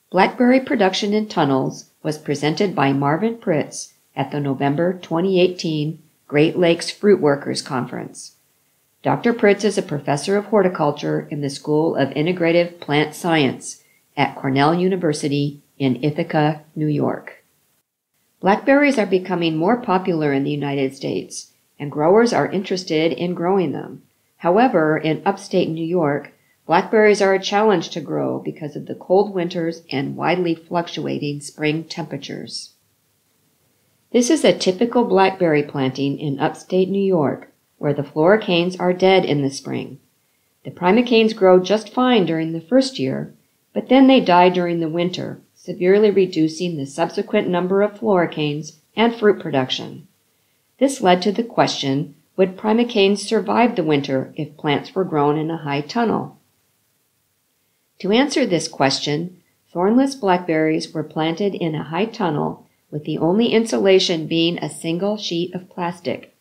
Blackberry production in tunnels was presented by Marvin Pritts at the November 2018 Great Lakes Fruit Workers Conference. Dr. Pritts is a professor of horticulture in the School of Integrative Plant Science at Cornell University in Ithaca, New York. Blackberries are becoming more popular in the United States, and growers are interested in growing them. However, in upstate New York, blackberries are a challenge to grow because of the cold winters and widely fluctuating spring temperatures. This is a typical blackberry planting in upstate New York, where the floricanes are dead in the spring. The primicanes grow just fine during the first year, but then they die during the winter, severely reducing the subsequent number of floricanes and fruit production. This led to the question, would primicanes survive the winter if plants were grown in a high tunnel? To answer this question, thornless blackberries were planted in a high tunnel with the only insulation being a single sheet of plastic.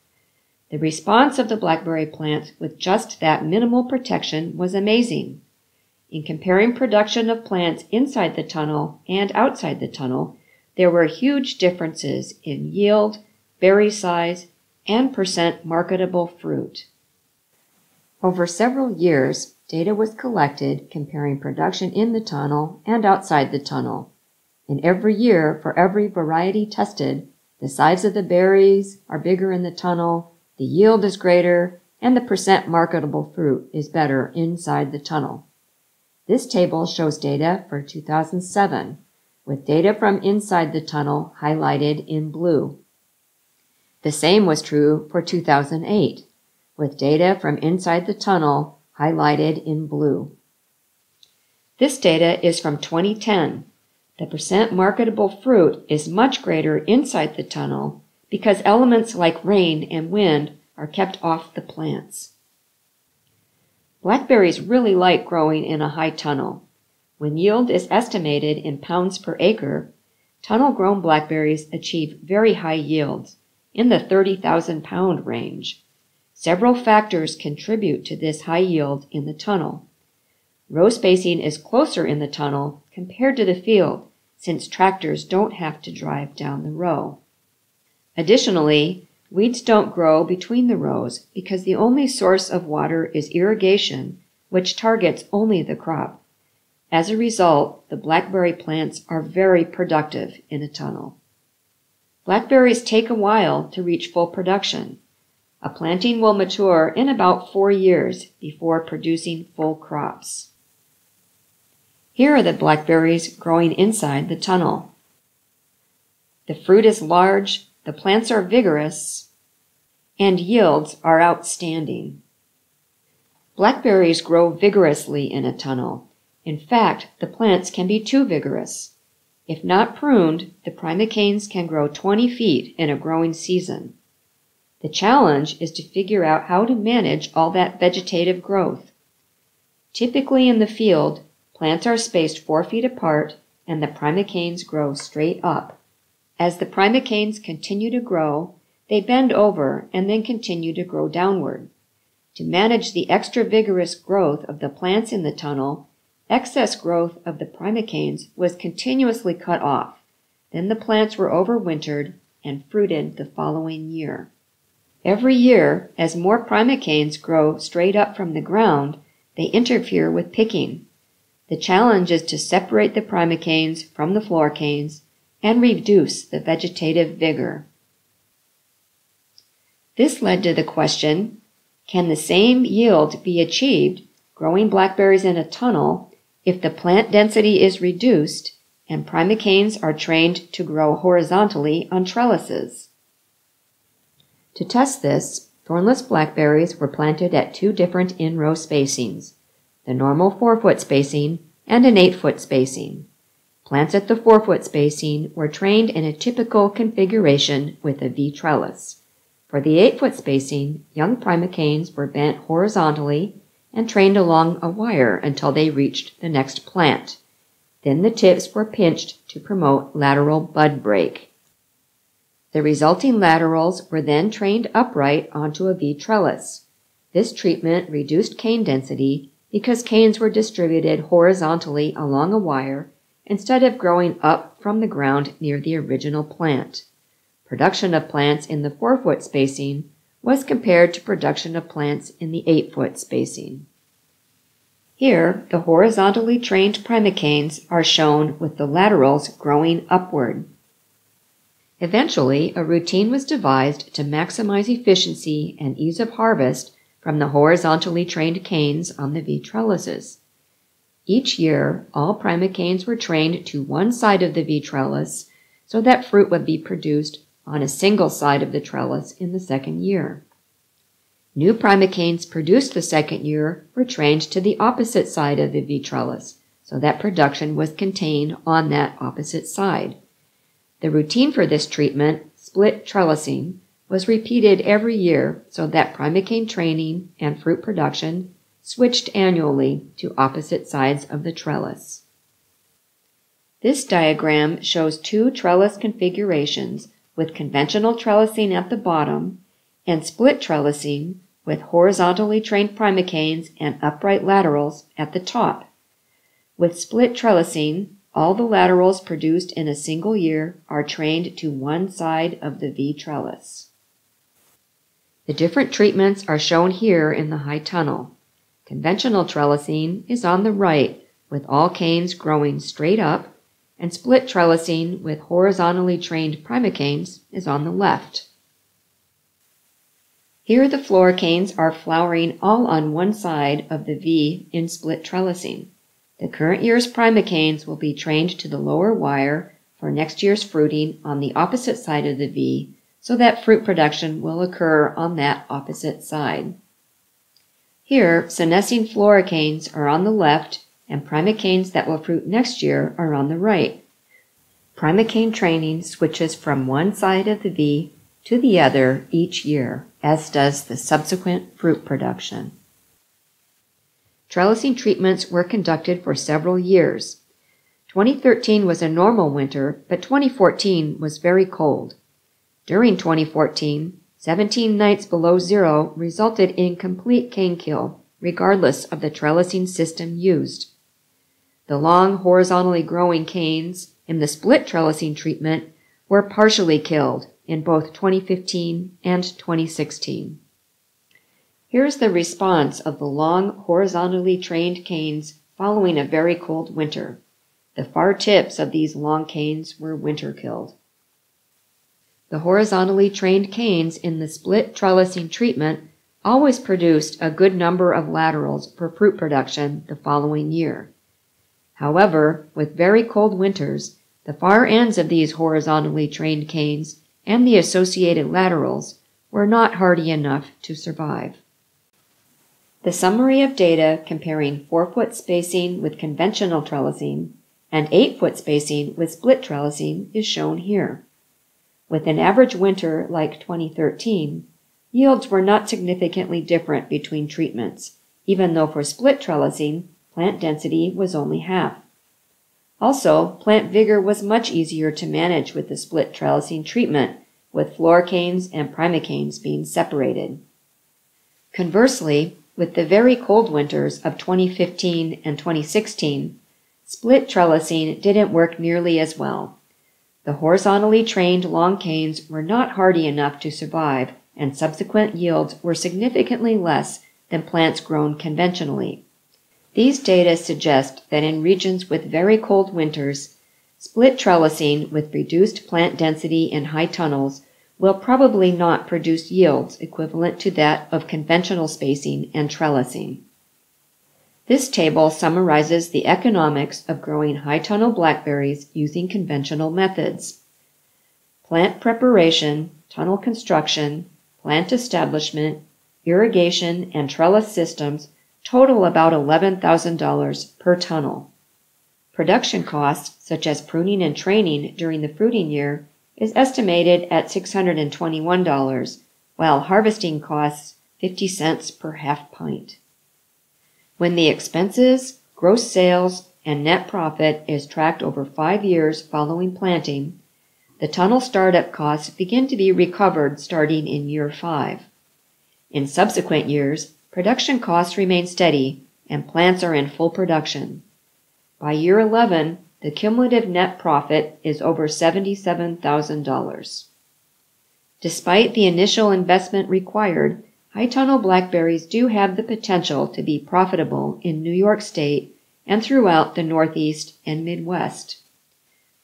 The response of the blackberry plants with just that minimal protection was amazing. In comparing production of plants inside the tunnel and outside the tunnel, there were huge differences in yield, berry size, and percent marketable fruit. Over several years, data was collected comparing production in the tunnel and outside the tunnel. And every year, for every variety tested, the size of the berries are bigger in the tunnel, the yield is greater, and the percent marketable fruit is better inside the tunnel. This table shows data for 2007, with data from inside the tunnel highlighted in blue. The same was true for 2008, with data from inside the tunnel highlighted in blue. This data is from 2010. The percent marketable fruit is much greater inside the tunnel because elements like rain and wind are kept off the plants. Blackberries really like growing in a high tunnel. When yield is estimated in pounds per acre, tunnel-grown blackberries achieve very high yields, in the 30,000 pound range. Several factors contribute to this high yield in the tunnel. Row spacing is closer in the tunnel compared to the field, since tractors don't have to drive down the row. Additionally, weeds don't grow between the rows because the only source of water is irrigation, which targets only the crop. As a result, the blackberry plants are very productive in a tunnel. Blackberries take a while to reach full production. A planting will mature in about 4 years before producing full crops. Here are the blackberries growing inside the tunnel. The fruit is large, the plants are vigorous, and yields are outstanding. Blackberries grow vigorously in a tunnel. In fact, the plants can be too vigorous. If not pruned, the primicanes can grow 20 feet in a growing season. The challenge is to figure out how to manage all that vegetative growth. Typically in the field, plants are spaced 4 feet apart and the primicanes grow straight up. As the primicanes continue to grow, they bend over and then continue to grow downward. To manage the extra vigorous growth of the plants in the tunnel, excess growth of the primicanes was continuously cut off. Then the plants were overwintered and fruited the following year. Every year, as more primicanes grow straight up from the ground, they interfere with picking. The challenge is to separate the primicanes from the floricanes and reduce the vegetative vigor. This led to the question, can the same yield be achieved growing blackberries in a tunnel if the plant density is reduced and primicanes are trained to grow horizontally on trellises? To test this, thornless blackberries were planted at 2 different in-row spacings, the normal 4-foot spacing and an 8-foot spacing. Plants at the 4-foot spacing were trained in a typical configuration with a V-trellis. For the 8-foot spacing, young primicanes were bent horizontally and trained along a wire until they reached the next plant. Then the tips were pinched to promote lateral bud break. The resulting laterals were then trained upright onto a V-trellis. This treatment reduced cane density because canes were distributed horizontally along a wire instead of growing up from the ground near the original plant. Production of plants in the 4-foot spacing was compared to production of plants in the 8-foot spacing. Here, the horizontally trained primicanes are shown with the laterals growing upward. Eventually, a routine was devised to maximize efficiency and ease of harvest from the horizontally trained canes on the V trellises. Each year, all primicanes were trained to one side of the V trellis so that fruit would be produced on a single side of the trellis in the second year. New primicanes produced the second year were trained to the opposite side of the V trellis so that production was contained on that opposite side. The routine for this treatment, split trellising, was repeated every year so that primicane training and fruit production switched annually to opposite sides of the trellis. This diagram shows two trellis configurations with conventional trellising at the bottom and split trellising with horizontally trained primicanes and upright laterals at the top. With split trellising, all the laterals produced in a single year are trained to one side of the V trellis. The different treatments are shown here in the high tunnel. Conventional trellising is on the right, with all canes growing straight up, and split trellising with horizontally trained primicanes is on the left. Here the floor canes are flowering all on one side of the V in split trellising. The current year's primicanes will be trained to the lower wire for next year's fruiting on the opposite side of the V, so that fruit production will occur on that opposite side. Here, senescing floricanes are on the left and primicanes that will fruit next year are on the right. Primicane training switches from one side of the V to the other each year, as does the subsequent fruit production. Trellising treatments were conducted for several years. 2013 was a normal winter, but 2014 was very cold. During 2014, 17 nights below zero resulted in complete cane kill, regardless of the trellising system used. The long horizontally growing canes in the split trellising treatment were partially killed in both 2015 and 2016. Here's the response of the long horizontally trained canes following a very cold winter. The far tips of these long canes were winter killed. The horizontally trained canes in the split trellising treatment always produced a good number of laterals for fruit production the following year. However, with very cold winters, the far ends of these horizontally trained canes and the associated laterals were not hardy enough to survive. The summary of data comparing 4-foot spacing with conventional trellising and 8-foot spacing with split trellising is shown here. With an average winter like 2013, yields were not significantly different between treatments, even though for split trellising, plant density was only half. Also, plant vigor was much easier to manage with the split trellising treatment, with floricanes and primicanes being separated. Conversely, with the very cold winters of 2015 and 2016, split trellising didn't work nearly as well. The horizontally trained long canes were not hardy enough to survive, and subsequent yields were significantly less than plants grown conventionally. These data suggest that in regions with very cold winters, split trellising with reduced plant density in high tunnels will probably not produce yields equivalent to that of conventional spacing and trellising. This table summarizes the economics of growing high tunnel blackberries using conventional methods. Plant preparation, tunnel construction, plant establishment, irrigation, and trellis systems total about $11,000 per tunnel. Production costs, such as pruning and training during the fruiting year, is estimated at $621, while harvesting costs 50 cents per half pint. When the expenses, gross sales, and net profit is tracked over 5 years following planting, the tunnel startup costs begin to be recovered starting in year 5. In subsequent years, production costs remain steady and plants are in full production. By year 11, the cumulative net profit is over $77,000. Despite the initial investment required, high-tunnel blackberries do have the potential to be profitable in New York State and throughout the Northeast and Midwest.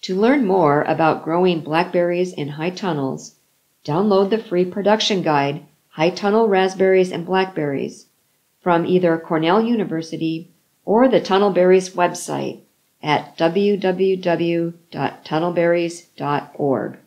To learn more about growing blackberries in high tunnels, download the free production guide, High Tunnel Raspberries and Blackberries, from either Cornell University or the Tunnelberries website at www.tunnelberries.org.